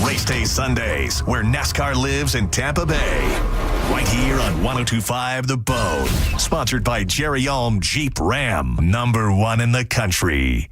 Race Day Sundays, where NASCAR lives in Tampa Bay. Right here on 102.5 The Bone. Sponsored by Jerry Ulm Jeep Ram, #1 in the country.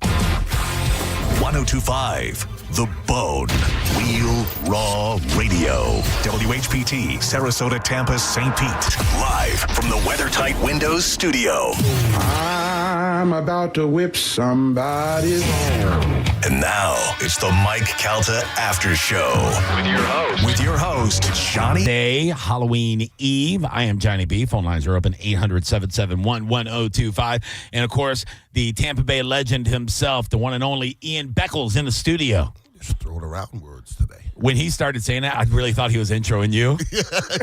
102.5 The Bone. Wheel Raw Radio. WHPT, Sarasota, Tampa, St. Pete. Live from the WeatherTight Windows studio. I'm about to whip somebody's hair. And now, it's the Mike Calta Aftershow. With your host, Johnny. Day, Halloween Eve. I am Johnny B. Phone lines are open, 800-771-1025. And, of course, the Tampa Bay legend himself, the one and only Ian Beckles in the studio. Just throwing around words today. When he started saying that, I really thought he was introing you.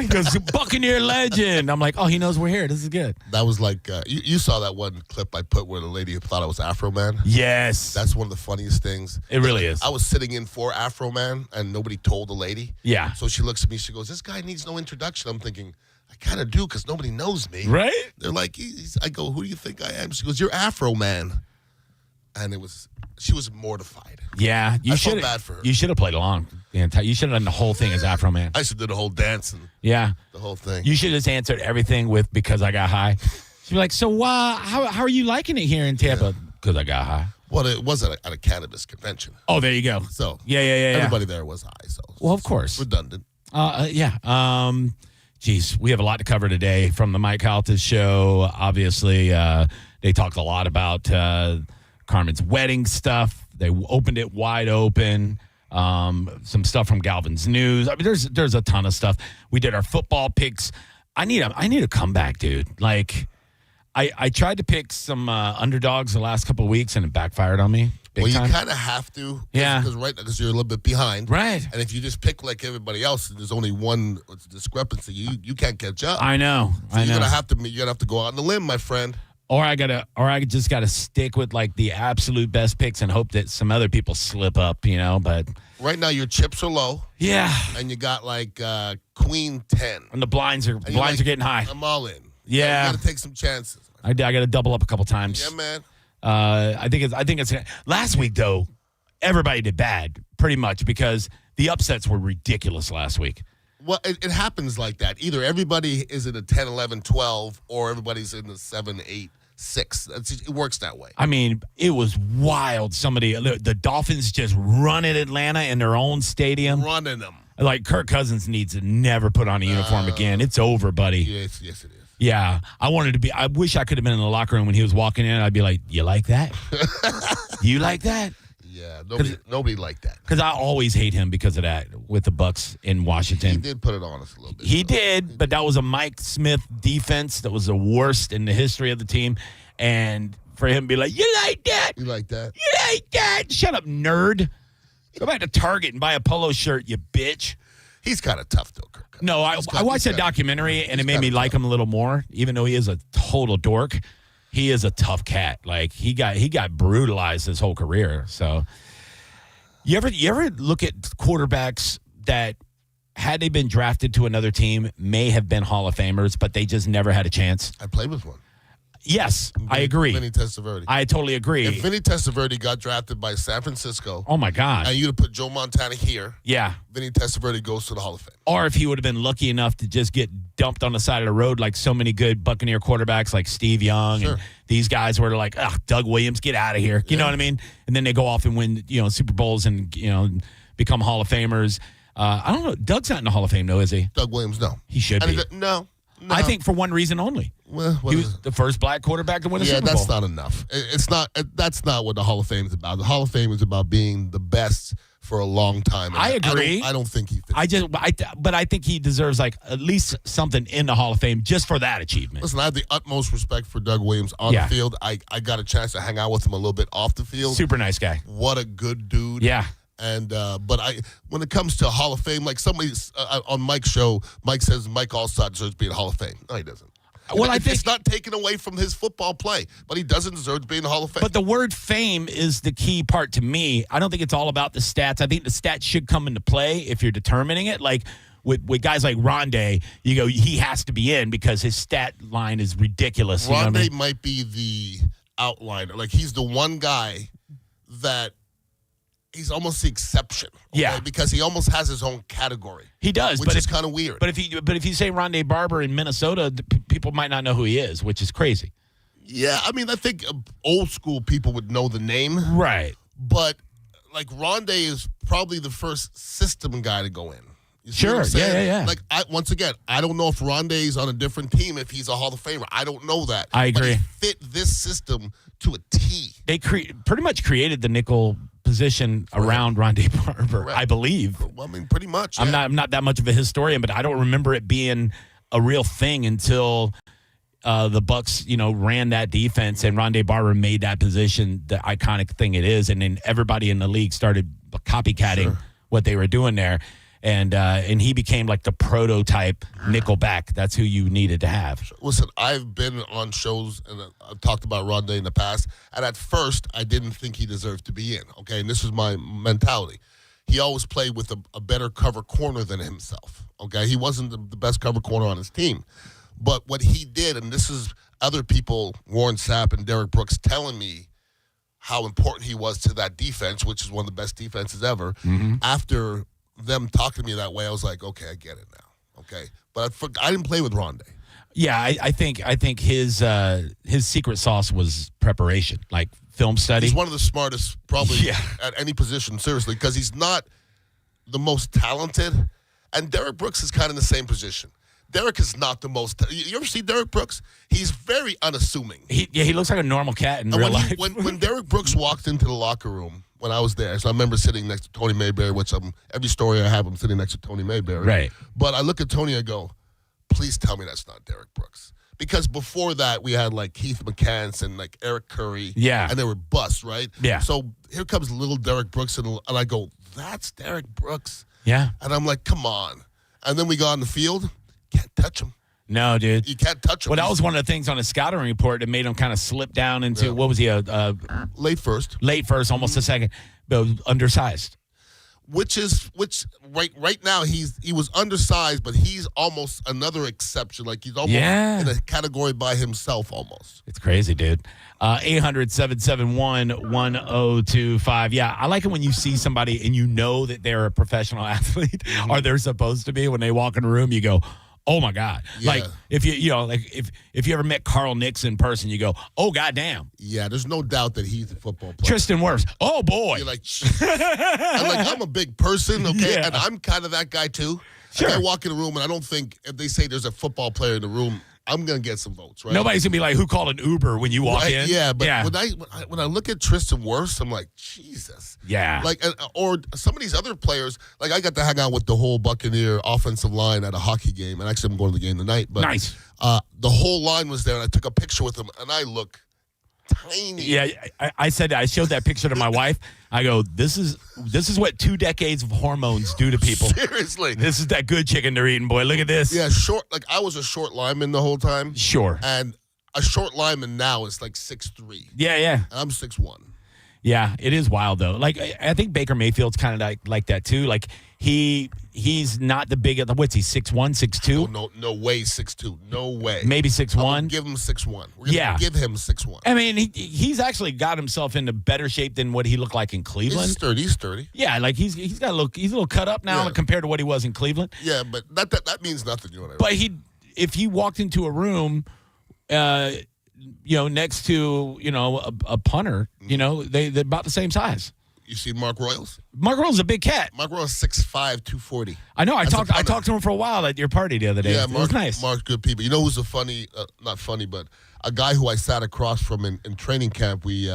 He goes, Buccaneer legend. I'm like, oh, he knows we're here. This is good. That was like, you saw that one clip I put where the lady thought I was Afro Man? Yes. That's one of the funniest things. It really is. I was sitting in for Afro Man, and nobody told the lady. Yeah. So she looks at me, she goes, this guy needs no introduction. I'm thinking, I kind of do because nobody knows me. Right? They're like, I go, who do you think I am? She goes, you're Afro Man. And she was mortified. Yeah. I felt bad for her. You should have played along. You should have done the whole thing as Afro Man. I should have did the whole dance and the whole thing. You should have just answered everything with because I got high. She'd be like, so how are you liking it here in Tampa? Because I got high. Well, it was at a cannabis convention. Oh, there you go. So yeah. Everybody there was high. So well, of course. Redundant. Geez, we have a lot to cover today from the Mike Calta show. Obviously, they talked a lot about Carmen's wedding stuff. They opened it wide open. Some stuff from Galvin's News. I mean, there's a ton of stuff. We did our football picks. I need a comeback, dude. Like, I tried to pick some underdogs the last couple of weeks, and it backfired on me. Well, time. you kind of have to. Yeah. Because you're a little bit behind. Right. And if you just pick like everybody else, and there's only one discrepancy, you can't catch up. I know. So you're gonna have to go out on the limb, my friend. Or I just gotta stick with like the absolute best picks and hope that some other people slip up, but right now your chips are low. Yeah. And you got like Queen 10. And the blinds are getting high. I'm all in. Yeah. You gotta take some chances. I gotta double up a couple times. Yeah, man. I think it's last week though, everybody did bad pretty much because the upsets were ridiculous last week. Well, it happens like that. Either everybody is in a 10, 11, 12, or everybody's in the 7, 8, 6. It works that way. I mean, it was wild. The Dolphins just running Atlanta in their own stadium. Running them. Like Kirk Cousins needs to never put on a uniform again. It's over, buddy. Yes, it is. Yeah. I wish I could have been in the locker room when he was walking in. I'd be like, you like that? You like that? Yeah, nobody liked that. Because I always hate him because of that with the Bucs in Washington. He did put it on us a little bit. He did, but that was a Mike Smith defense that was the worst in the history of the team. And for him to be like, you like that? You like that? You like that? Shut up, nerd. Go back to Target and buy a polo shirt, you bitch. He's kind of tough, though, Kirk. No, I watched that documentary, and it made me like him a little more, even though he is a total dork. He is a tough cat. Like he got brutalized his whole career. So you ever look at quarterbacks that had they been drafted to another team may have been Hall of Famers, but they just never had a chance? I played with one. Yes, I agree. Vinny Testaverde. I totally agree. If Vinny Testaverde got drafted by San Francisco, oh my God, and you'd have put Joe Montana here, yeah, Vinny Testaverde goes to the Hall of Fame. Or if he would have been lucky enough to just get dumped on the side of the road like so many good Buccaneer quarterbacks like Steve Young and these guys were like, Doug Williams, get out of here. You know what I mean? And then they go off and win, Super Bowls and, become Hall of Famers. I don't know. Doug's not in the Hall of Fame, though, is he? Doug Williams, no. He should be. No. I think for one reason only. Well, he was the first black quarterback to win a Super Bowl. Yeah, that's not enough. It's not. That's not what the Hall of Fame is about. The Hall of Fame is about being the best for a long time. And I agree. I don't think he fits. But I think he deserves like at least something in the Hall of Fame just for that achievement. Listen, I have the utmost respect for Doug Williams on the field. I got a chance to hang out with him a little bit off the field. Super nice guy. What a good dude. Yeah. And but when it comes to Hall of Fame, like somebody on Mike's show, Mike says Mike Allstott deserves to be in the Hall of Fame. No, he doesn't. Well, I think it's not taken away from his football play, but he doesn't deserve to be in the Hall of Fame. But the word fame is the key part to me. I don't think it's all about the stats. I think the stats should come into play if you're determining it. Like with guys like Rondé, you go, he has to be in because his stat line is ridiculous. Rondé might be the outliner. Like he's the one guy that he's almost the exception. Okay? Yeah. Because he almost has his own category. He does, which is kind of weird. But if you say Rondé Barber in Minnesota, people might not know who he is, which is crazy. Yeah, I mean, I think old school people would know the name. Right. But, like, Rondé is probably the first system guy to go in. You see what I'm Sure, saying? yeah. Like, once again, I don't know if Rondé's on a different team, if he's a Hall of Famer. I don't know that. I agree. But he fit this system to a T. They pretty much created the nickel position around Rondé Barber, Correct. I believe. Well, I mean, pretty much. I'm yeah. not that much of a historian, but I don't remember it being a real thing until the Bucks, ran that defense and Rondé Barber made that position the iconic thing it is, and then everybody in the league started copycatting what they were doing there, and he became like the prototype nickelback. That's who you needed to have. Listen, I've been on shows and I've talked about Rondé in the past, and at first I didn't think he deserved to be in. Okay, and this was my mentality. He always played with a better cover corner than himself. Okay, he wasn't the best cover corner on his team. But what he did, and this is other people, Warren Sapp and Derek Brooks, telling me how important he was to that defense, which is one of the best defenses ever. Mm-hmm. After them talking to me that way, I was like, okay, I get it now. Okay, but I didn't play with Rondé. Yeah, I think his secret sauce was preparation, like film study. He's one of the smartest, probably at any position, seriously, because he's not the most talented, and Derek Brooks is kind of in the same position. Derek is not the most. You ever see Derek Brooks? He's very unassuming. He looks like a normal cat in real life. When Derek Brooks walked into the locker room when I was there, so I remember sitting next to Tony Mayberry, which every story I have, I'm sitting next to Tony Mayberry. Right. But I look at Tony, I go, please tell me that's not Derek Brooks. Because before that, we had like Keith McCants and like Eric Curry. Yeah. And they were busts, right? Yeah. So here comes little Derek Brooks, and I go, that's Derek Brooks. Yeah. And I'm like, come on. And then we go on the field. Can't touch him. No, dude. You can't touch him. Well, that was one of the things on the scouting report that made him kind of slip down into, what was he, late first. Late first, almost a second, but undersized. Which right now he was undersized, but he's almost another exception. Like he's almost in a category by himself almost. It's crazy, dude. 800-771-1025. Yeah, I like it when you see somebody and you know that they're a professional athlete or they're supposed to be. When they walk in a room, you go, oh my God. Yeah. Like if if you ever met Carl Nicks in person, you go, oh goddamn. Yeah, there's no doubt that he's a football player. Tristan Wirfs. Oh boy. You're like, I'm a big person, okay? Yeah. And I'm kind of that guy too. Sure. Like I walk in a room and I don't think if they say there's a football player in the room, I'm gonna get some votes, right? Nobody's gonna be like, who called an Uber when you walk in? Yeah, but when I look at Tristan Wirfs, I'm like, Jesus. Yeah. Like, or some of these other players, like I got to hang out with the whole Buccaneer offensive line at a hockey game, and actually I'm going to the game tonight. But nice. The whole line was there, and I took a picture with them, and I look tiny. Yeah, I showed that picture to my wife. I go, this is what 2 decades of hormones do to people. Seriously. This is that good chicken they're eating, boy. Look at this. Yeah, short. Like I was a short lineman the whole time. Sure. And a short lineman now is like 6'3". Yeah. And I'm 6'1". Yeah, it is wild though. Like I think Baker Mayfield's kind of like that too. Like he's not the big. What's he? 6'1", 6'2"? No way, 6'2". No way. Maybe 6'1". Give him 6'1". We're gonna give him 6'1". I mean, he's actually got himself into better shape than what he looked like in Cleveland. He's sturdy. Yeah, like he's got a little cut up now compared to what he was in Cleveland. Yeah, but that means nothing. You know what I mean? But if he walked into a room, next to a punter, they're about the same size. You see Mark Royals? Mark Royals is a big cat. Mark Royals 6'5", 240. I know. I talked to him for a while at your party the other day. Yeah, it was nice. Mark's good people. You know who's not funny, but a guy who I sat across from in training camp. We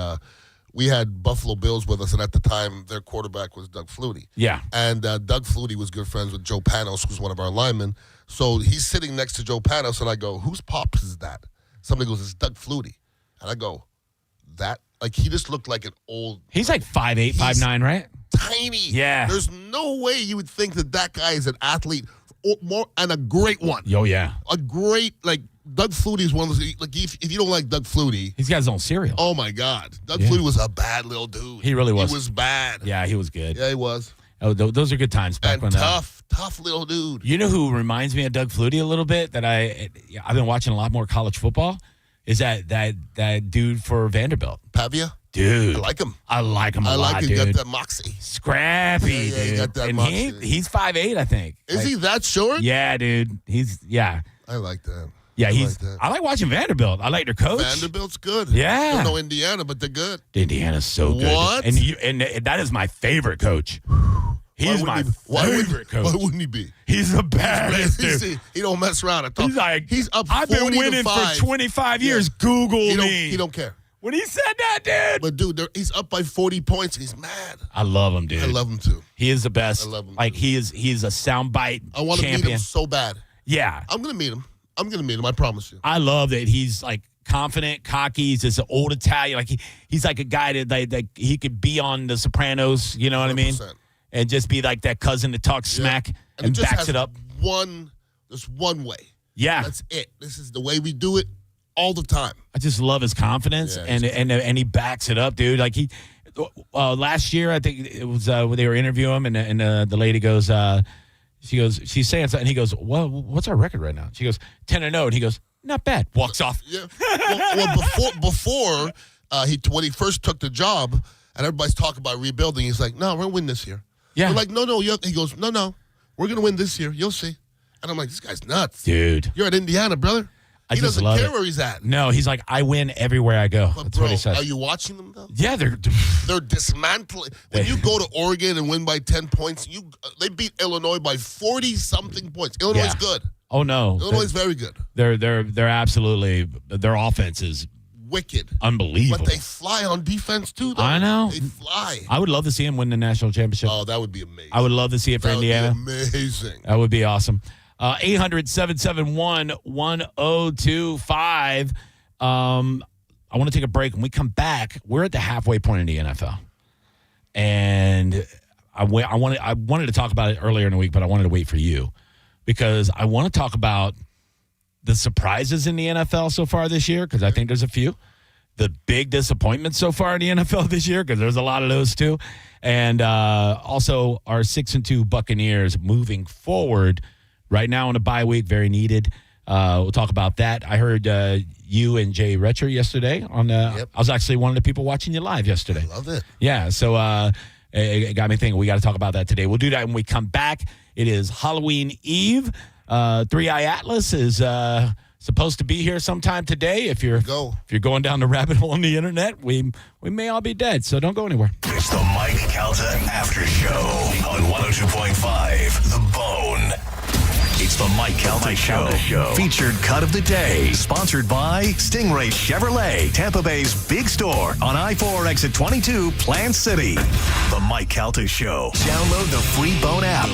had Buffalo Bills with us, and at the time, their quarterback was Doug Flutie. Yeah. And Doug Flutie was good friends with Joe Panos, who's one of our linemen. So he's sitting next to Joe Panos, and I go, whose pops is that? Somebody goes, it's Doug Flutie. And I go, that? Like, he just looked like an old... He's like 5'8", 5'9", right? Tiny. Yeah. There's no way you would think that guy is an athlete and a great one. Oh, yeah. A great, like, Doug Flutie is one of those... Like, if you don't like Doug Flutie... He's got his own cereal. Oh, my God. Doug Flutie was a bad little dude. He really was. He was bad. Yeah, he was good. Yeah, he was. Oh, those are good times back and when... tough little dude. You know who reminds me of Doug Flutie a little bit that I've been watching a lot more college football? Is that dude for Vanderbilt. Pavia? Dude. I like him. I like him a I lot, like him. dude. Got that moxie. Scrappy, Yeah, dude. he got that and moxie. he's 5'8", I think. Is he that short? Yeah, dude. I like that. Yeah, that. I like watching Vanderbilt. I like their coach. Vanderbilt's good. Yeah. They're no Indiana, but they're good. Indiana's so good. What? And that is my favorite coach. He's my favorite coach. Why wouldn't he be? He's the best, dude. He don't mess around. He's like, he's up 40 I've been winning to 5. for 25 years. Google me. He don't care. When he said that, dude. But, dude, he's up by 40 points, and he's mad. I love him, dude. I love him, too. He is the best. I love him, like, too. he's a soundbite I want to meet champion. him so bad. Yeah. I'm going to meet him. I promise you. I love that he's, like, confident, cocky. He's this old Italian. Like, he's like a guy that he could be on The Sopranos, you know what I mean? 100%. And just be like that cousin that talks smack and just backs has it up. There's one way. Yeah. That's it. This is the way we do it all the time. I just love his confidence, Yeah, and he backs it up, dude. Like last year, I think it was when they were interviewing him, and the lady goes, she's saying something. And he goes, well, what's our record right now? She goes 10-0, and he goes, not bad. Walks off. Yeah. Before when he first took the job, and everybody's talking about rebuilding, he's like, no, we're gonna win this year. Yeah. We're like, no. He goes, no, we're gonna win this year. You'll see. And I'm like, this guy's nuts, dude. You're at Indiana, brother. I He just doesn't love care it. where he's at. No, he's like, I win everywhere I go. But That's bro, what he says. are you watching them though? Yeah, They're dismantling. When you go to Oregon and win by 10 points, they beat Illinois by 40-something points. Illinois is good. Oh no, Illinois is very good. They're absolutely, their offense is Wicked. unbelievable. But they fly on defense too, though. I know. They fly. I would love to see him win the national championship. Oh, that would be amazing. I would love to see it for That would Indiana. be amazing. That would be awesome. 800-771-1025. I want to take a break. When we come back, we're at the halfway point in the NFL. And I wanted to talk about it earlier in the week, but I wanted to wait for you because I want to talk about the surprises in the NFL so far this year, because I think there's a few. The big disappointments so far in the NFL this year, because there's a lot of those too. And also our 6-2 Buccaneers moving forward right now in a bye week, very needed. We'll talk about that. I heard you and Jay Retcher yesterday on I was actually one of the people watching you live yesterday. I love it. Yeah, so it got me thinking we got to talk about that today. We'll do that when we come back. It is Halloween Eve. 3i Atlas is supposed to be here sometime today. If you're going down the rabbit hole on the internet, we may all be dead, so don't go anywhere. It's the Mike Calta Aftershow on 102.5 The Bone. It's the Mike Calta Show. Featured cut of the day. Sponsored by Stingray Chevrolet, Tampa Bay's big store on I-4 exit 22, Plant City. The Mike Calta Show. Download the free Bone app.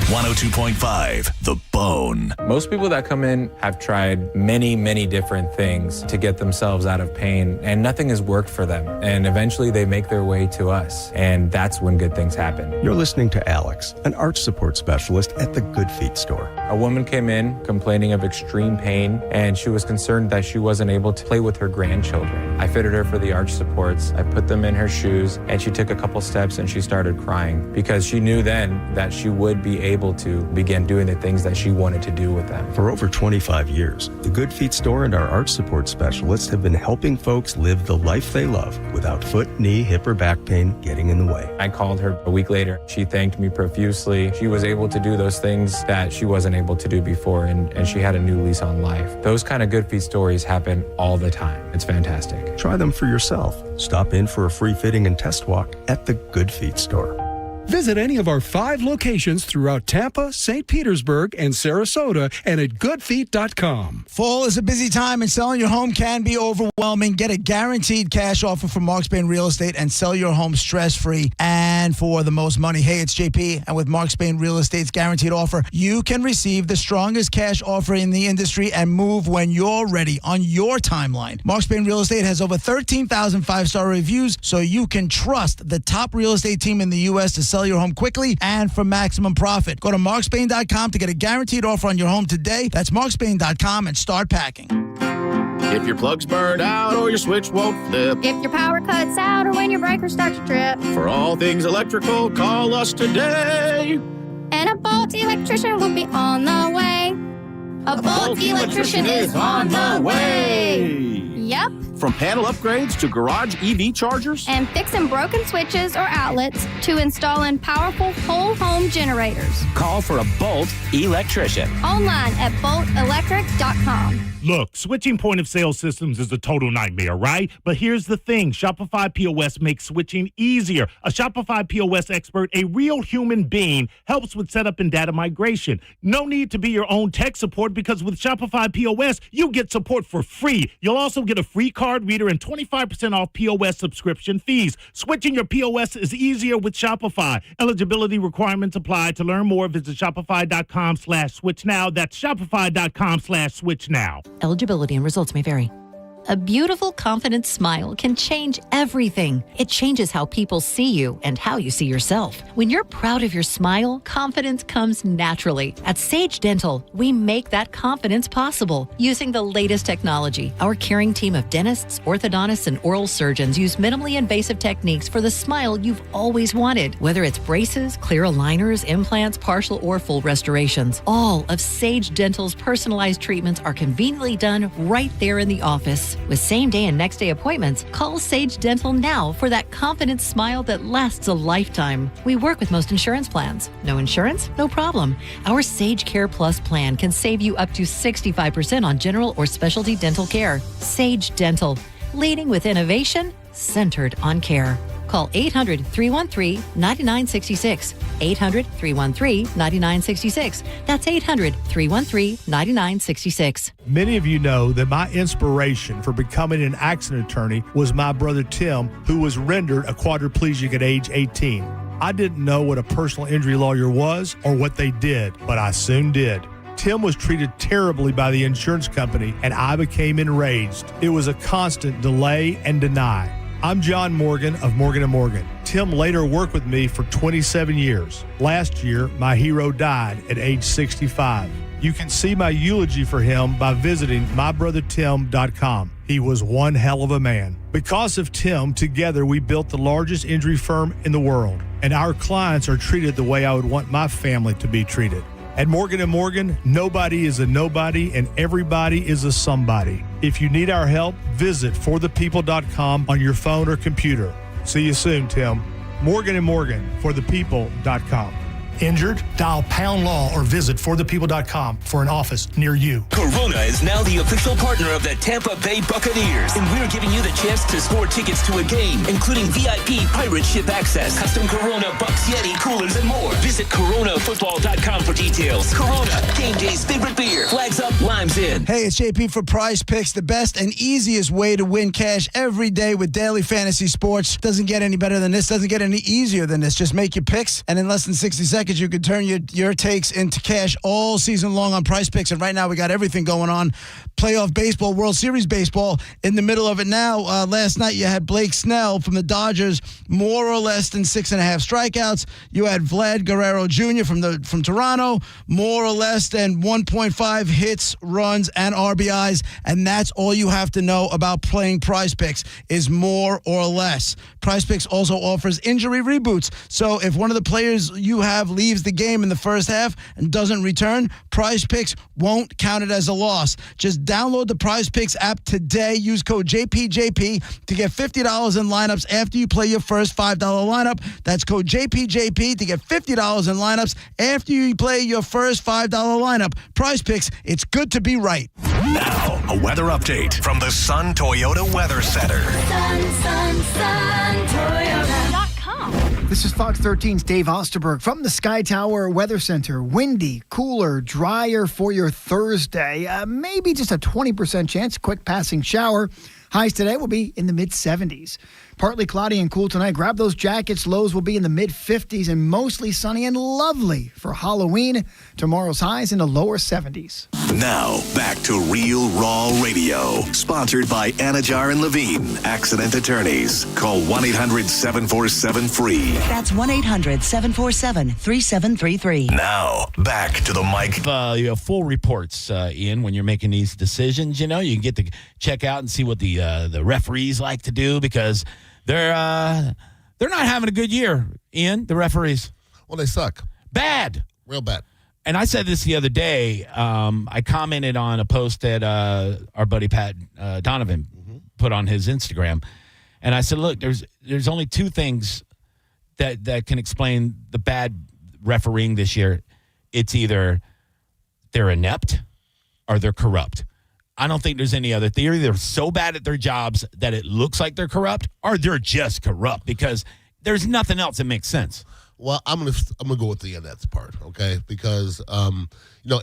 102.5 The Bone. Most people that come in have tried many, many different things to get themselves out of pain, and nothing has worked for them. And eventually they make their way to us, and that's when good things happen. You're listening to Alex, an arch support specialist at the Good Feet store. A woman came in complaining of extreme pain, and she was concerned that she wasn't able to play with her grandchildren. I fitted her for the arch supports. I put them in her shoes, and she took a couple steps and she started crying because she knew then that she would be able to begin doing the things that she wanted to do with them. For over 25 years, the Good Feet store and our arch support specialists have been helping folks live the life they love without foot, knee, hip, or back pain getting in the way. I called her a week later. She thanked me profusely. She was able to do those things that she wasn't able to do before, and she had a new lease on life. Those kind of Good Feet stories happen all the time. It's fantastic. Try them for yourself. Stop in for a free fitting and test walk at the Good Feet store. Visit any of our 5 locations throughout Tampa, St. Petersburg, and Sarasota, and at goodfeet.com. Fall is a busy time, and selling your home can be overwhelming. Get a guaranteed cash offer from Mark Spain Real Estate and sell your home stress-free and for the most money. Hey, it's JP, and with Mark Spain Real Estate's guaranteed offer, you can receive the strongest cash offer in the industry and move when you're ready on your timeline. Mark Spain Real Estate has over 13,000 5-star reviews, so you can trust the top real estate team in the U.S. to sell your home quickly and for maximum profit. Go to markspain.com to get a guaranteed offer on your home today. That's markspain.com and start packing. If your plug's burned out or your switch won't flip. If your power cuts out or when your breaker starts to trip. For all things electrical, call us today. And a Bolt electrician will be on the way. A Bolt electrician is on the way. Yep. From panel upgrades to garage EV chargers. And fixing broken switches or outlets to installing powerful whole home generators. Call for a Bolt electrician. Online at boltelectric.com. Look, switching point of sale systems is a total nightmare, right? But here's the thing. Shopify POS makes switching easier. A Shopify POS expert, a real human being, helps with setup and data migration. No need to be your own tech support because with Shopify POS, you get support for free. You'll also get a free card reader and 25% off POS subscription fees. Switching your POS is easier with Shopify. Eligibility requirements apply. To learn more, visit shopify.com/switch now. That's shopify.com/switch now. Eligibility and results may vary. A beautiful, confident smile can change everything. It changes how people see you and how you see yourself. When you're proud of your smile, confidence comes naturally. At Sage Dental, we make that confidence possible using the latest technology. Our caring team of dentists, orthodontists, and oral surgeons use minimally invasive techniques for the smile you've always wanted. Whether it's braces, clear aligners, implants, partial or full restorations, all of Sage Dental's personalized treatments are conveniently done right there in the office. With same-day and next-day appointments, call Sage Dental now for that confident smile that lasts a lifetime. We work with most insurance plans. No insurance? No problem. Our Sage Care Plus plan can save you up to 65% on general or specialty dental care. Sage Dental, leading with innovation, centered on care. Call 800-313-9966. 800-313-9966. That's 800-313-9966. Many of you know that my inspiration for becoming an accident attorney was my brother Tim, who was rendered a quadriplegic at age 18. I didn't know what a personal injury lawyer was or what they did, but I soon did. Tim was treated terribly by the insurance company, and I became enraged. It was a constant delay and deny. I'm John Morgan of Morgan & Morgan. Tim later worked with me for 27 years. Last year, my hero died at age 65. You can see my eulogy for him by visiting mybrothertim.com. He was one hell of a man. Because of Tim, together we built the largest injury firm in the world, and our clients are treated the way I would want my family to be treated. At Morgan & Morgan, nobody is a nobody and everybody is a somebody. If you need our help, visit forthepeople.com on your phone or computer. See you soon, Tim. Morgan & Morgan, forthepeople.com. Injured? Dial #law or visit forthepeople.com for an office near you. Corona is now the official partner of the Tampa Bay Buccaneers, and we're giving you the chance to score tickets to a game, including VIP pirate ship access, custom Corona Bucks Yeti coolers, and more. Visit coronafootball.com for details. Corona, game day's favorite beer. Flags up, limes in. Hey, it's JP for Prize Picks, the best and easiest way to win cash every day with daily fantasy sports. Doesn't get any better than this, doesn't get any easier than this. Just make your picks, and in less than 60 seconds, you can turn your takes into cash all season long on Prize Picks. And right now, we got everything going on. Playoff baseball, World Series baseball in the middle of it now. Last night, you had Blake Snell from the Dodgers, more or less than 6.5 strikeouts. You had Vlad Guerrero Jr. from Toronto, more or less than 1.5 hits, runs, and RBIs. And that's all you have to know about playing Prize Picks is more or less. Prize Picks also offers injury reboots. So if one of the players you have leaves the game in the first half and doesn't return, Prize Picks won't count it as a loss. Just download the Prize Picks app today. Use code JPJP to get $50 in lineups after you play your first $5 lineup. That's code JPJP to get $50 in lineups after you play your first $5 lineup. Prize Picks, it's good to be right. Now, a weather update from the Sun Toyota Weather Center. Sun, Toyota.com. This is Fox 13's Dave Osterberg from the Sky Tower Weather Center. Windy, cooler, drier for your Thursday. Maybe just a 20% chance, quick passing shower. Highs today will be in the mid-70s. Partly cloudy and cool tonight. Grab those jackets. Lows will be in the mid-50s and mostly sunny and lovely for Halloween. Tomorrow's highs in the lower 70s. Now, back to Real Raw Radio. Sponsored by Anajar and Levine, accident attorneys. Call 1-800-747-FREE. That's 1-800-747-3733. Now, back to the mic. You have full reports, Ian, when you're making these decisions. You know, you can get to check out and see what the referees like to do because they're not having a good year, Ian, the referees. Well, they suck. Bad. Real bad. And I said this the other day. I commented on a post that our buddy Pat Donovan put on his Instagram. And I said, look, there's only two things that can explain the bad refereeing this year. It's either they're inept or they're corrupt. I don't think there's any other theory. They're so bad at their jobs that it looks like they're corrupt, or they're just corrupt because there's nothing else that makes sense. Well, I'm gonna go with the inept part, okay? Because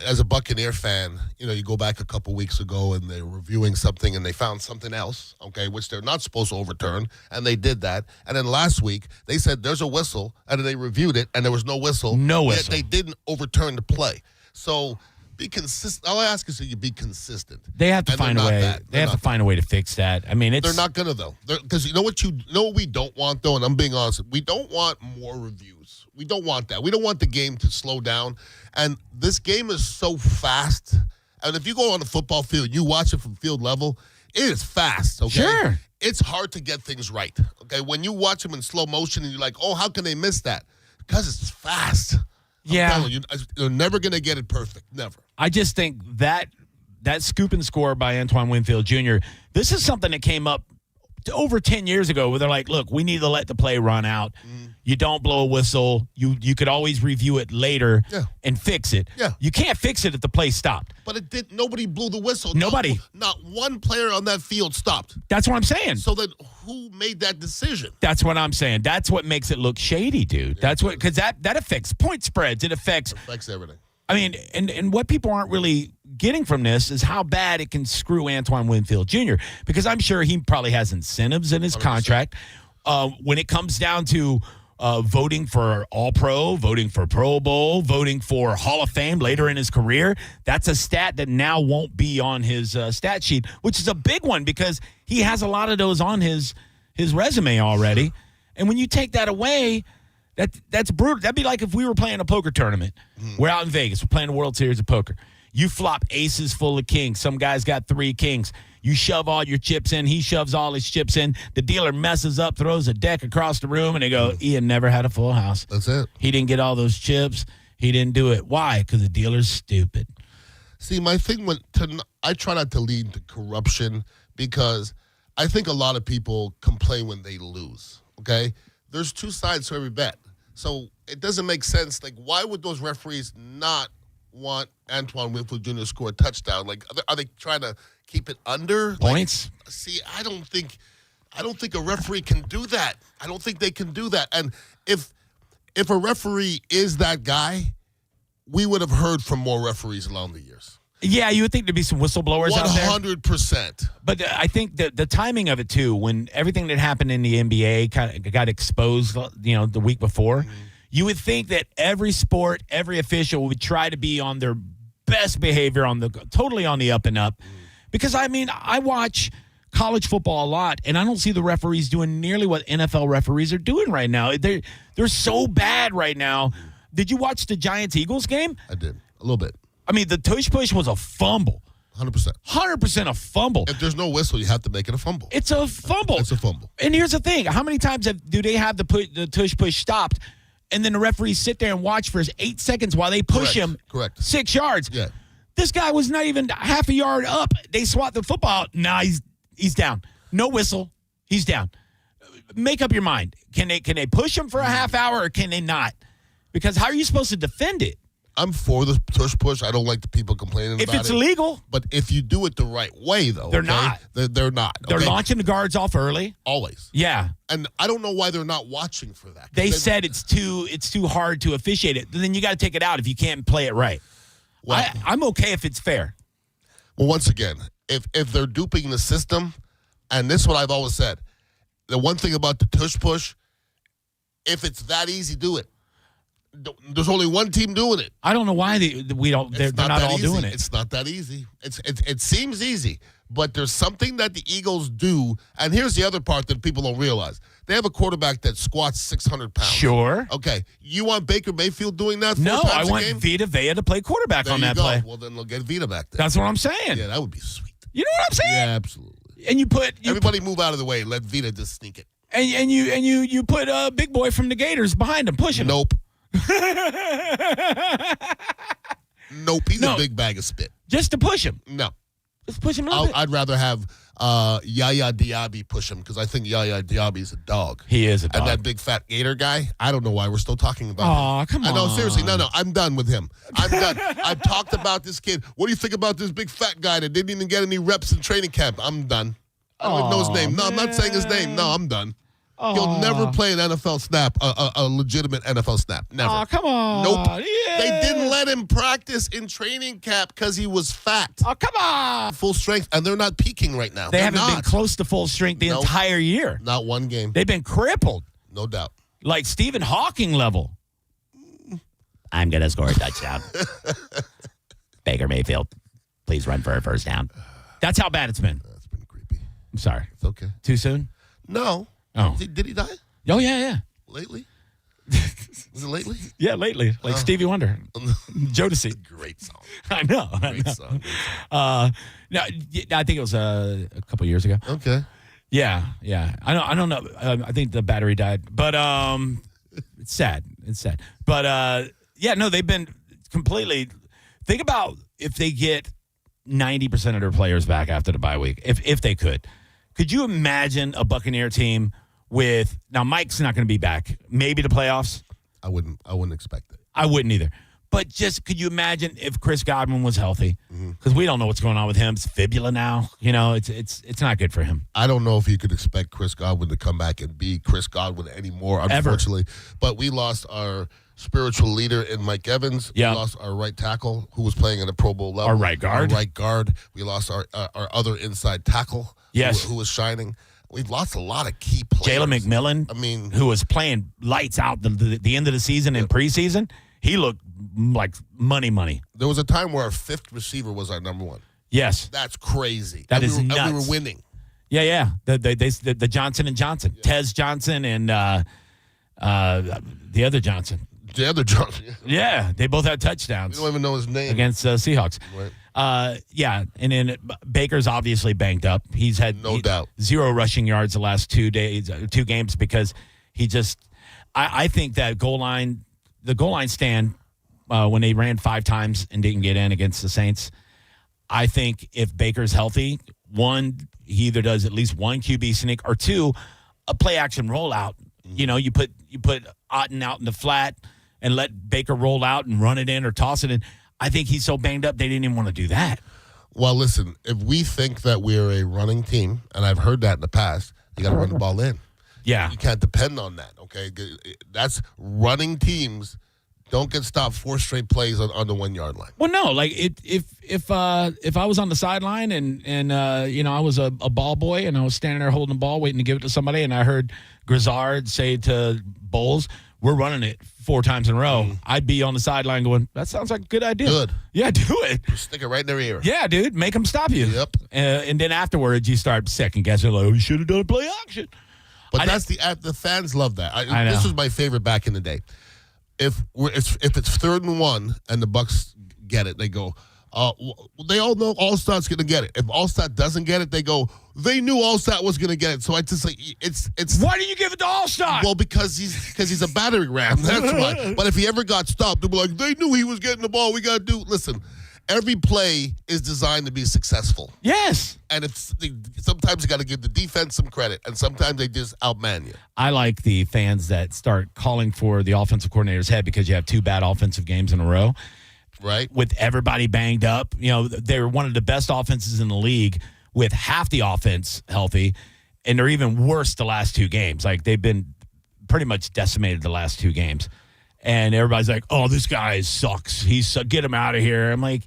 as a Buccaneer fan, you go back a couple weeks ago and they're reviewing something and they found something else, okay, which they're not supposed to overturn, and they did that. And then last week they said there's a whistle, and then they reviewed it and there was no whistle. No whistle. Yet they didn't overturn the play. So be consistent. All I ask is that you be consistent. They have to find a way. They have to find a way to fix that. I mean, they're not gonna though, because you know what we don't want though, and I'm being honest. We don't want more reviews. We don't want that. We don't want the game to slow down. And this game is so fast. And if you go on the football field, you watch it from field level, it is fast. Okay, sure. It's hard to get things right. Okay, when you watch them in slow motion and you're like, oh, how can they miss that? Because it's fast. Yeah, I'm telling you, you're never gonna get it perfect. Never. I just think that scoop and score by Antoine Winfield Jr., this is something that came up over 10 years ago where they're like, look, we need to let the play run out. You don't blow a whistle. You could always review it later and fix it. Yeah. You can't fix it if the play stopped. But it did. Nobody blew the whistle. Nobody. Not one player on that field stopped. That's what I'm saying. So then who made that decision? That's what I'm saying. That's what makes it look shady, dude. That's what, because that affects point spreads. It affects everything. I mean, and what people aren't really getting from this is how bad it can screw Antoine Winfield Jr., because I'm sure he probably has incentives in his 100%. contract. When it comes down to voting for All-Pro, voting for Pro Bowl, voting for Hall of Fame later in his career, that's a stat that now won't be on his stat sheet, which is a big one because he has a lot of those on his resume already. Sure. And when you take that away, that's brutal. That'd be like if we were playing a poker tournament. We're out in Vegas. We're playing the World Series of Poker. You flop aces full of kings. Some guy's got 3 kings. You shove all your chips in. He shoves all his chips in. The dealer messes up, throws a deck across the room, and they go, Ian never had a full house. That's it. He didn't get all those chips. He didn't do it. Why? Because the dealer's stupid. See, my thing I try not to lead to corruption because I think a lot of people complain when they lose, okay? There's 2 sides to every bet. So it doesn't make sense. Like, why would those referees not want Antoine Winfield Jr. to score a touchdown? Like, are they trying to keep it under points? Like, see, I don't think a referee can do that. I don't think they can do that. And if a referee is that guy, we would have heard from more referees along the years. Yeah, you would think there'd be some whistleblowers out there. 100%. But I think the timing of it, too, when everything that happened in the NBA kind of got exposed, the week before, you would think that every sport, every official would try to be on their best behavior, totally on the up and up. Because, I mean, I watch college football a lot, and I don't see the referees doing nearly what NFL referees are doing right now. They're so bad right now. Did you watch the Giants-Eagles game? I did, a little bit. I mean, the tush push was a fumble. 100%. 100% a fumble. If there's no whistle, you have to make it a fumble. It's a fumble. It's a fumble. And here's the thing. How many times do they have the tush push stopped, and then the referees sit there and watch for 8 seconds while they push him 6 yards? Yeah. This guy was not even half a yard up. They swat the football out. Nah, he's down. No whistle. He's down. Make up your mind. Can they push him for a half hour or can they not? Because how are you supposed to defend it? I'm for the tush push. I don't like the people complaining about it. If it's illegal. But if you do it the right way, though. They're not. They're not. They're launching the guards off early. Always. Yeah. And I don't know why they're not watching for that. They said it's too hard to officiate it. Then you got to take it out if you can't play it right. Well, I'm okay if it's fair. Well, once again, if they're duping the system, and this is what I've always said, the one thing about the tush push, if it's that easy, do it. There's only one team doing it. I don't know why they're not all doing it. It's not that easy. It seems easy, but there's something that the Eagles do, and here's the other part that people don't realize. They have a quarterback that squats 600 pounds. Sure. Okay. You want Baker Mayfield doing that? No, I want Vita Vea to play quarterback on that play. Well, then they'll get Vita back there. That's what I'm saying. Yeah, that would be sweet. You know what I'm saying? Yeah, absolutely. And everybody move out of the way. Let Vita just sneak it. And you put a big boy from the Gators behind him, pushing him. Nope. Nope. He's a big bag of spit. Just to push him. No. Just push him a little bit. I'd rather have Yaya Diaby push him because I think Yaya Diaby is a dog. He is a dog. And that big fat Gator guy, I don't know why we're still talking about him. Oh, come on. I know, seriously. No, I'm done with him. I'm done. I've talked about this kid. What do you think about this big fat guy that didn't even get any reps in training camp? I'm done. I don't even know his name. No, I'm not saying his name. No, I'm done. He'll never play an NFL snap, a legitimate NFL snap. Never. Oh, come on. Nope. Yeah. They didn't let him practice in training camp because he was fat. Oh, come on. Full strength, and they're not peaking right now. They They're haven't not. been close to full strength the entire year. Not one game. They've been crippled. No doubt. Like Stephen Hawking level. I'm going to score a touchdown. Baker Mayfield, please run for a first down. That's how bad it's been. That's been creepy. I'm sorry. It's okay. Too soon? No. Oh. Did he die? Oh, yeah. Lately? Was it lately? Yeah, lately. Like Stevie Wonder. Jodeci. Great song. I know. Great song. No, I think it was a couple years ago. Okay. Yeah. I don't know. I think the battery died, but it's sad. But they've been completely. Think about if they get 90% of their players back after the bye week. If they could you imagine a Buccaneer team with now Mike's not going to be back? Maybe the playoffs. I wouldn't expect it. I wouldn't either. But just could you imagine if Chris Godwin was healthy? Because we don't know what's going on with him. It's fibula now. You know, it's not good for him. I don't know if you could expect Chris Godwin to come back and be Chris Godwin anymore, unfortunately. Ever. But we lost our spiritual leader in Mike Evans. Yeah. We lost our right tackle who was playing at a Pro Bowl level. Our right guard. We lost our other inside tackle. Yes. Who was shining. We've lost a lot of key players. Jalen McMillan, who was playing lights out the end of the season and preseason, he looked like money. There was a time where our fifth receiver was our number one. Yes. That's crazy. That is nuts. And we were winning. Yeah. The Johnson and Johnson. Yeah. Tez Johnson and the other Johnson. The other Johnson. Yeah, they both had touchdowns. We don't even know his name. Against Seahawks. Right. And then Baker's obviously banged up. He's had no doubt 0 rushing yards the last 2 games because he just. I think that the goal line stand when they ran 5 times and didn't get in against the Saints. I think if Baker's healthy, one, he either does at least one QB sneak or two, a play action rollout. You know, you put Otten out in the flat and let Baker roll out and run it in or toss it in. I think he's so banged up they didn't even want to do that. Well, listen, if we think that we're a running team, and I've heard that in the past, you got to run the ball in. Yeah. You can't depend on that, okay? That's running teams don't get stopped 4 straight plays on the 1 yard line. Well, no, like if I was on the sideline and I was a ball boy and I was standing there holding the ball waiting to give it to somebody and I heard Grizzard say to Bowles, "We're running it 4 times in a row," I'd be on the sideline going, "That sounds like a good idea." Good. Yeah, do it. Stick it right in their ear. Yeah, dude, make them stop you. Yep. And then afterwards, you start second guessing, like, "Oh, you should have done a play action." But that's the fans love that. I know. This was my favorite back in the day. If it's 3rd and 1 and the Bucs get it, they go. They all know Allstat's going to get it. If Allstat doesn't get it, they go. They knew Allstat was going to get it. So I just like it's. Why do you give it to Allstat? Well, because he's a battering ram. That's why. But if he ever got stopped, they'd be like, they knew he was getting the ball. We got to do. Listen, every play is designed to be successful. Yes. And sometimes you got to give the defense some credit, and sometimes they just outman you. I like the fans that start calling for the offensive coordinator's head because you have 2 bad offensive games in a row. Right. With everybody banged up. You know, they're one of the best offenses in the league with half the offense healthy, and they're even worse the last 2 games. Like, they've been pretty much decimated the last 2 games. And everybody's like, "Oh, this guy sucks. Get him out of here." I'm like,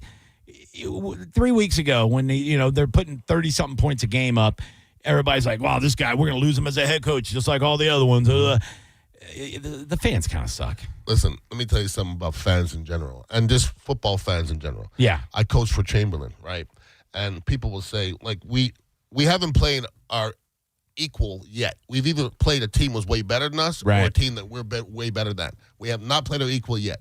3 weeks ago when they're putting 30-something points a game up, everybody's like, "Wow, this guy, we're going to lose him as a head coach just like all the other ones." The fans kind of suck. Listen, let me tell you something about fans in general and just football fans in general. Yeah. I coach for Chamberlain, right? And people will say, like, we haven't played our equal yet. We've either played a team was way better than us or a team that we're way better than. We have not played our equal yet.